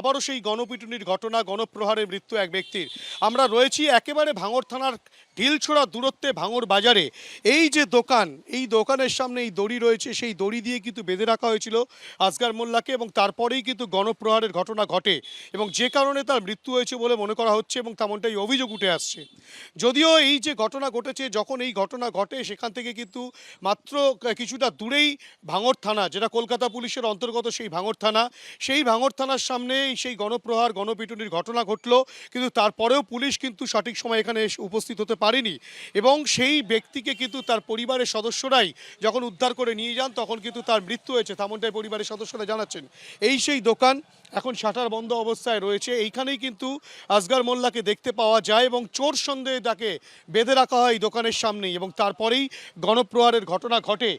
আবারও সেই গণপিটুনির ঘটনা, গণপ্রহারের মৃত্যু এক ব্যক্তির। আমরা রয়েছি একেবারে ভাঙড় থানার ঢিলছোড়া দূরত্বে ভাঙড় বাজারে। এই যে দোকান, এই দোকানের সামনে এই দড়ি রয়েছে, সেই দড়ি দিয়ে কিন্তু বেঁধে রাখা হয়েছিল আসগর মোল্লাকে এবং তারপরেই কিন্তু গণপ্রহারের ঘটনা ঘটে এবং যে কারণে তার মৃত্যু হয়েছে বলে মনে করা হচ্ছে এবং তেমনটাই অভিযোগ উঠে আসছে। যদিও এই যে ঘটনা ঘটেছে, যখন এই ঘটনা ঘটে সেখান থেকে কিন্তু মাত্র কিছুটা দূরেই ভাঙড় থানা, যেটা কলকাতা পুলিশের অন্তর্গত সেই ভাঙড় থানা, সেই ভাঙড় থানার সামনে সেই গণপ্রহার গণপিটুনির ঘটনা ঘটলো, কিন্তু তারপরেও পুলিশ কিন্তু সঠিক সময় এখানে এসে উপস্থিত হতে পারেনি এবং সেই ব্যক্তিকে কিন্তু তার পরিবারের সদস্যরাই যখন উদ্ধার করে নিয়ে যান তখন কিন্তু তার মৃত্যু হয়েছে, তেমনটাই পরিবারের সদস্যরা জানাচ্ছেন। এই সেই দোকান এখন শাটার বন্ধ অবস্থায় রয়েছে, এইখানেই কিন্তু আসগর মোল্লাকে দেখতে পাওয়া যায় এবং চোর সন্দেহে তাকে বেঁধে রাখা হয় এই দোকানের সামনেই এবং তারপরেই গণপ্রহারের ঘটনা ঘটে।